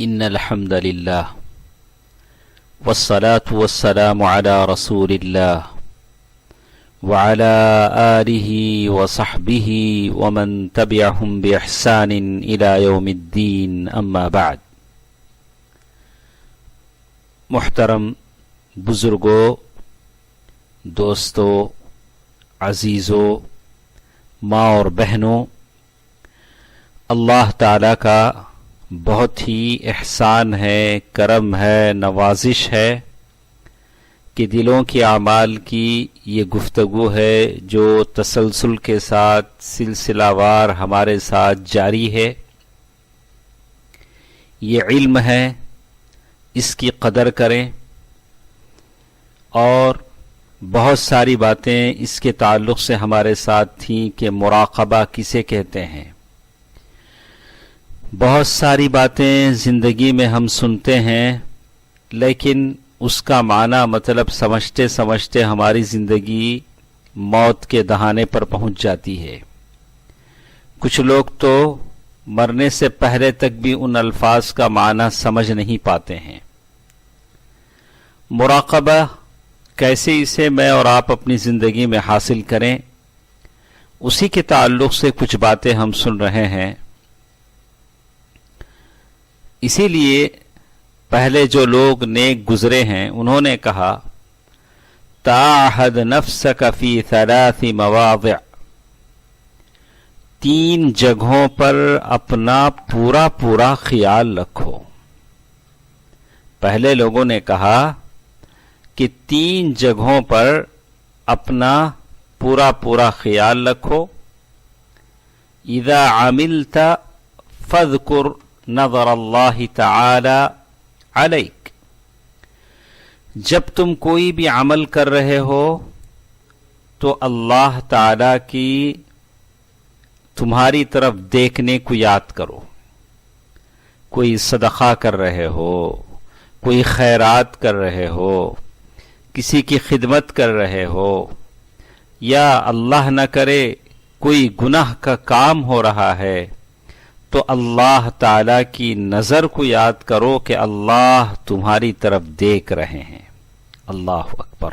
إن الحمد لله والصلاة والسلام على رسول الله وعلى آله وصحبه ومن تبعهم بإحسان إلى يوم الدين أما بعد. محترم بزرگوں، دوستوں، عزیزوں، ماں اور بہنوں، اللہ تعالیٰ کا بہت ہی احسان ہے، کرم ہے، نوازش ہے کہ دلوں کے اعمال کی یہ گفتگو ہے جو تسلسل کے ساتھ سلسلہ وار ہمارے ساتھ جاری ہے. یہ علم ہے، اس کی قدر کریں. اور بہت ساری باتیں اس کے تعلق سے ہمارے ساتھ تھیں کہ مراقبہ کسے کہتے ہیں. بہت ساری باتیں زندگی میں ہم سنتے ہیں، لیکن اس کا معنی مطلب سمجھتے سمجھتے ہماری زندگی موت کے دہانے پر پہنچ جاتی ہے. کچھ لوگ تو مرنے سے پہلے تک بھی ان الفاظ کا معنی سمجھ نہیں پاتے ہیں. مراقبہ کیسے اسے میں اور آپ اپنی زندگی میں حاصل کریں، اسی کے تعلق سے کچھ باتیں ہم سن رہے ہیں. اسی لیے پہلے جو لوگ نیک گزرے ہیں انہوں نے کہا تعہد نفسک فی 3 مواضع، 3 جگہوں پر اپنا پورا خیال رکھو. پہلے لوگوں نے کہا کہ 3 جگہوں پر اپنا پورا خیال رکھو. اذا عملت فاذکر نظر اللہ تعالی علیک، جب تم کوئی بھی عمل کر رہے ہو تو اللہ تعالی کی تمہاری طرف دیکھنے کو یاد کرو. کوئی صدقہ کر رہے ہو، کوئی خیرات کر رہے ہو، کسی کی خدمت کر رہے ہو، یا اللہ نہ کرے کوئی گناہ کا کام ہو رہا ہے تو اللہ تعالی کی نظر کو یاد کرو کہ اللہ تمہاری طرف دیکھ رہے ہیں. اللہ اکبر.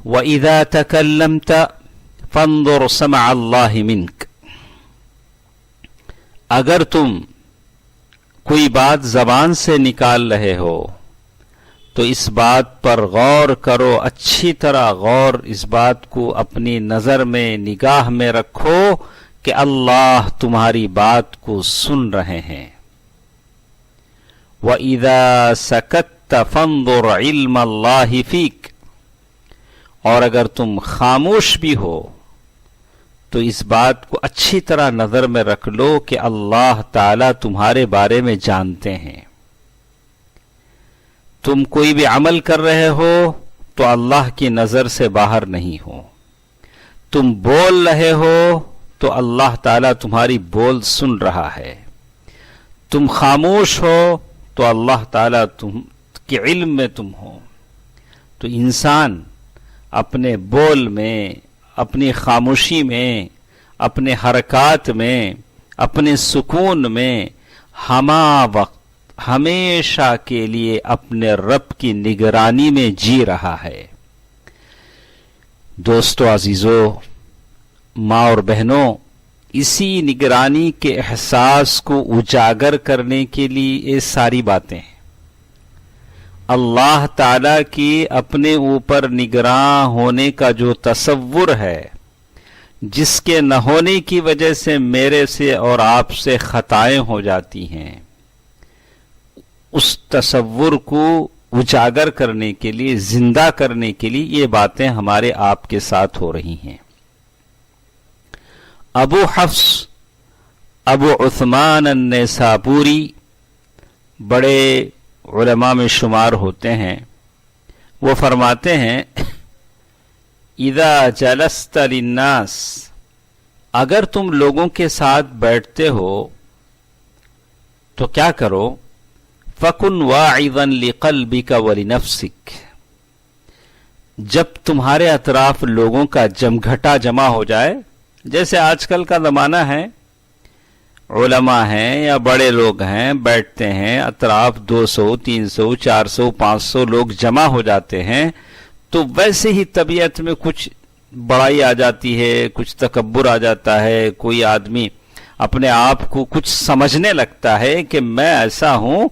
وَإِذَا تَكَلَّمْتَ فَانظُرْ سَمْعَ اللَّهِ مِنْكَ، اگر تم کوئی بات زبان سے نکال رہے ہو تو اس بات پر غور کرو، اچھی طرح غور اس بات کو اپنی نظر میں، نگاہ میں رکھو کہ اللہ تمہاری بات کو سن رہے ہیں. وَإِذَا سَكَتَّ فَانظُرْ عِلْمَ اللَّهِ فِيكَ، اور اگر تم خاموش بھی ہو تو اس بات کو اچھی طرح نظر میں رکھ لو کہ اللہ تعالی تمہارے بارے میں جانتے ہیں. تم کوئی بھی عمل کر رہے ہو تو اللہ کی نظر سے باہر نہیں ہو. تم بول رہے ہو تو اللہ تعالیٰ تمہاری بول سن رہا ہے. تم خاموش ہو تو اللہ تعالیٰ تم کے علم میں تم ہو. تو انسان اپنے بول میں، اپنی خاموشی میں، اپنے حرکات میں، اپنے سکون میں ہمہ وقت ہمیشہ کے لیے اپنے رب کی نگرانی میں جی رہا ہے. دوستو، عزیزو، ماں اور بہنوں، اسی نگرانی کے احساس کو اجاگر کرنے کے لیے یہ ساری باتیں ہیں. اللہ تعالی کی اپنے اوپر نگراں ہونے کا جو تصور ہے، جس کے نہ ہونے کی وجہ سے میرے سے اور آپ سے خطائیں ہو جاتی ہیں، اس تصور کو اجاگر کرنے کے لیے، زندہ کرنے کے لیے یہ باتیں ہمارے آپ کے ساتھ ہو رہی ہیں. ابو حفص ابو عثمان النیسابوری بڑے علماء میں شمار ہوتے ہیں. وہ فرماتے ہیں اذا جلست للناس، اگر تم لوگوں کے ساتھ بیٹھتے ہو تو کیا کرو، فَكُنْ وَاعِظًا لِقَلْبِكَ وَلِنَفْسِكَ، جب تمہارے اطراف لوگوں کا جمگھٹا جمع ہو جائے، جیسے آج کل کا زمانہ ہے، علماء ہیں یا بڑے لوگ ہیں بیٹھتے ہیں، اطراف 200 300 400 500 لوگ جمع ہو جاتے ہیں، تو ویسے ہی طبیعت میں کچھ بڑائی آ جاتی ہے، کچھ تکبر آ جاتا ہے، کوئی آدمی اپنے آپ کو کچھ سمجھنے لگتا ہے کہ میں ایسا ہوں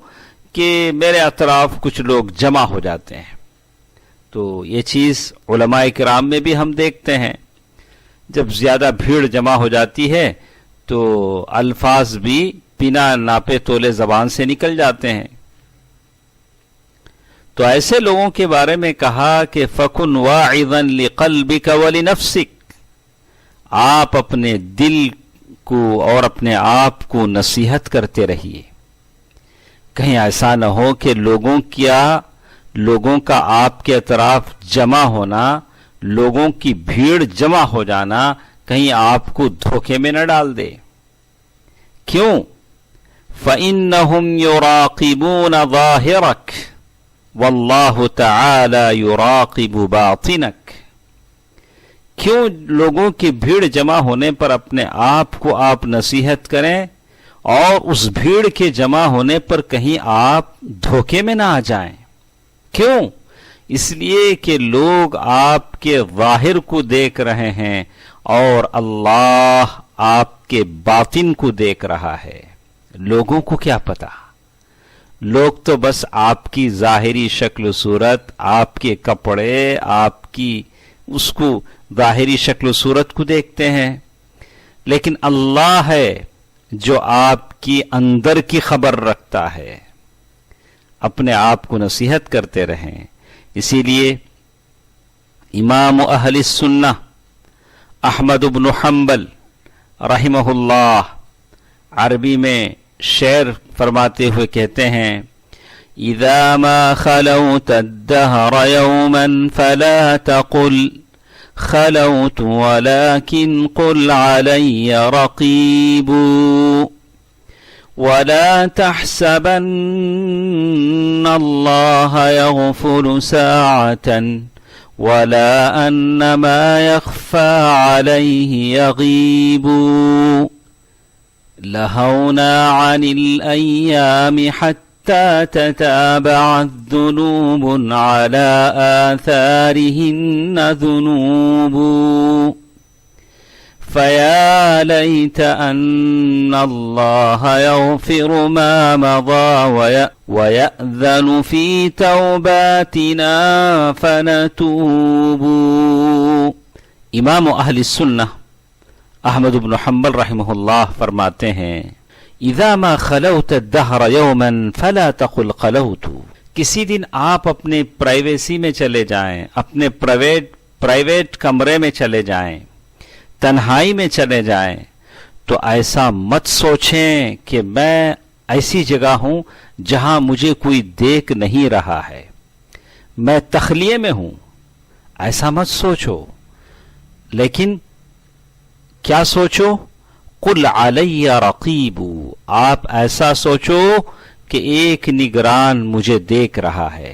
کہ میرے اطراف کچھ لوگ جمع ہو جاتے ہیں۔ تو یہ چیز علماء کرام میں بھی ہم دیکھتے ہیں، جب زیادہ بھیڑ جمع ہو جاتی ہے تو الفاظ بھی بنا ناپے تولے زبان سے نکل جاتے ہیں۔ تو ایسے لوگوں کے بارے میں کہا کہ فَكُنْ وَاعِظًا لِقَلْبِكَ وَلِنَفْسِكَ، آپ اپنے دل کو اور اپنے آپ کو نصیحت کرتے رہیے، کہیں ایسا نہ ہو کہ لوگوں کا آپ کے اطراف جمع ہونا، لوگوں کی بھیڑ جمع ہو جانا کہیں آپ کو دھوکے میں نہ ڈال دے۔ کیوں؟ فَإِنَّهُمْ يُرَاقِبُونَ ظَاهِرَكَ وَاللَّهُ تَعَالَى يُرَاقِبُ بَاطِنَكَ۔ کیوں لوگوں کی بھیڑ جمع ہونے پر اپنے آپ کو آپ نصیحت کریں اور اس بھیڑ کے جمع ہونے پر کہیں آپ دھوکے میں نہ آ جائیں؟ کیوں؟ اس لیے کہ لوگ آپ کے ظاہر کو دیکھ رہے ہیں اور اللہ آپ کے باطن کو دیکھ رہا ہے۔ لوگوں کو کیا پتا؟ لوگ تو بس آپ کی ظاہری شکل و صورت، آپ کے کپڑے، آپ کی اس کو ظاہری شکل و صورت کو دیکھتے ہیں، لیکن اللہ ہے جو آپ کی اندر کی خبر رکھتا ہے۔ اپنے آپ کو نصیحت کرتے رہیں۔ اسی لیے امام اہل السنہ احمد بن حنبل رحمہ اللہ عربی میں شعر فرماتے ہوئے کہتے ہیں: اذا ما خلوت الدهر يوما فلا تقل خلوت ولكن قل علي رقيب ولا تحسبن الله يغفل ساعة ولا أن ما يخفى عليه يغيب لهونا عن الأيام حتى تتابعت ذنوب على آثارهن ذنوب فيا ليت أن الله يغفر ما مضى ويأذن في توباتنا فنتوب۔ امام اہل السنہ احمد بن حنبل رحمہ اللہ فرماتے ہیں: اذا ما خلوت الدهر يوما فلا تقل خلوت، کسی دن آپ اپنے پرائیویسی میں چلے جائیں، اپنے پرائیویٹ کمرے میں چلے جائیں، تنہائی میں چلے جائیں، تو ایسا مت سوچیں کہ میں ایسی جگہ ہوں جہاں مجھے کوئی دیکھ نہیں رہا ہے، میں تخلیے میں ہوں، ایسا مت سوچو۔ لیکن کیا سوچو؟ قل علی رقیب، آپ ایسا سوچو کہ ایک نگران مجھے دیکھ رہا ہے۔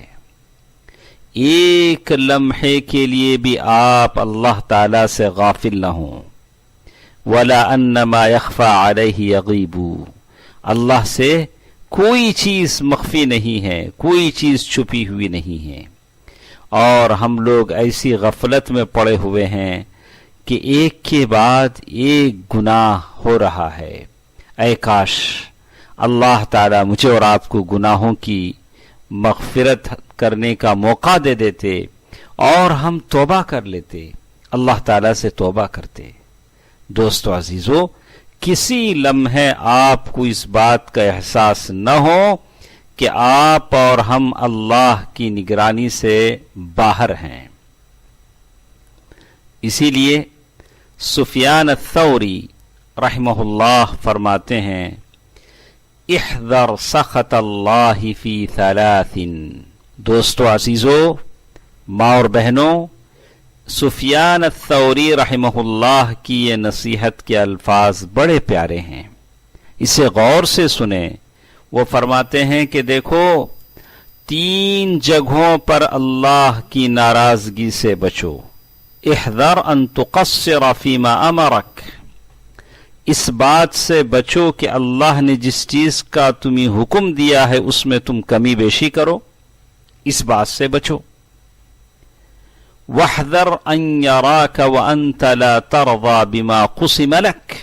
ایک لمحے کے لیے بھی آپ اللہ تعالی سے غافل نہ ہوں۔ وَلَا أَنَّمَا يَخْفَى عَلَيْهِ يَغِيبُ، اللہ سے کوئی چیز مخفی نہیں ہے، کوئی چیز چھپی ہوئی نہیں ہے۔ اور ہم لوگ ایسی غفلت میں پڑے ہوئے ہیں کہ ایک کے بعد ایک گناہ ہو رہا ہے۔ اے کاش اللہ تعالی مجھے اور آپ کو گناہوں کی مغفرت کرنے کا موقع دے دیتے اور ہم توبہ کر لیتے، اللہ تعالی سے توبہ کرتے۔ دوستو عزیزو، کسی لمحے آپ کو اس بات کا احساس نہ ہو کہ آپ اور ہم اللہ کی نگرانی سے باہر ہیں۔ اسی لیے سفیان الثوری رحمہ اللہ فرماتے ہیں: احذر سخط اللہ فی ثلاث۔ دوستو عزیزو، ماں اور بہنوں، سفیان الثوری رحمہ اللہ کی یہ نصیحت کے الفاظ بڑے پیارے ہیں، اسے غور سے سنیں۔ وہ فرماتے ہیں کہ دیکھو، 3 جگہوں پر اللہ کی ناراضگی سے بچو۔ احذر ان تقصر فیما امرک، اس بات سے بچو کہ اللہ نے جس چیز کا تمہیں حکم دیا ہے اس میں تم کمی بیشی کرو، اس بات سے بچو۔ وَاحْذَرْ أَن يَرَاكَ وَأَنْتَ لَا تَرْضَى بِمَا قُسِمَ لَكَ،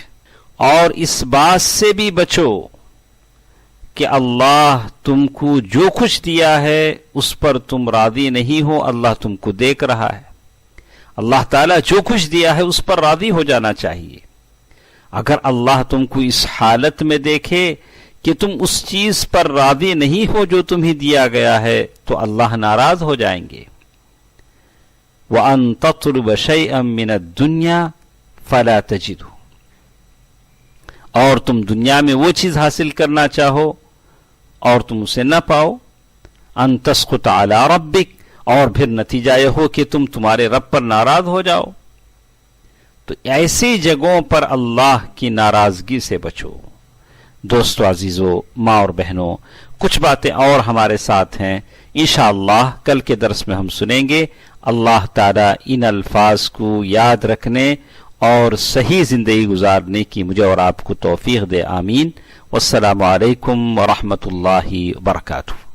اور اس بات سے بھی بچو کہ اللہ تم کو جو کچھ دیا ہے اس پر تم راضی نہیں ہو، اللہ تم کو دیکھ رہا ہے۔ اللہ تعالیٰ جو کچھ دیا ہے اس پر راضی ہو جانا چاہیے۔ اگر اللہ تم کو اس حالت میں دیکھے کہ تم اس چیز پر راضی نہیں ہو جو تمہیں دیا گیا ہے تو اللہ ناراض ہو جائیں گے۔ وَأَن تَطْلُبَ شَيْئًا مِّنَ الدُّنْيَا فَلَا تَجِدُهُ، اور تم دنیا میں وہ چیز حاصل کرنا چاہو اور تم اسے نہ پاؤ، ان تسقط علی ربک، اور پھر نتیجہ یہ ہو کہ تم تمہارے رب پر ناراض ہو جاؤ۔ تو ایسی جگہوں پر اللہ کی ناراضگی سے بچو۔ دوستو عزیزو، ماں اور بہنوں، کچھ باتیں اور ہمارے ساتھ ہیں، انشاءاللہ کل کے درس میں ہم سنیں گے۔ اللہ تعالیٰ ان الفاظ کو یاد رکھنے اور صحیح زندگی گزارنے کی مجھے اور آپ کو توفیق دے، آمین۔ والسلام علیکم ورحمۃ اللہ وبرکاتہ۔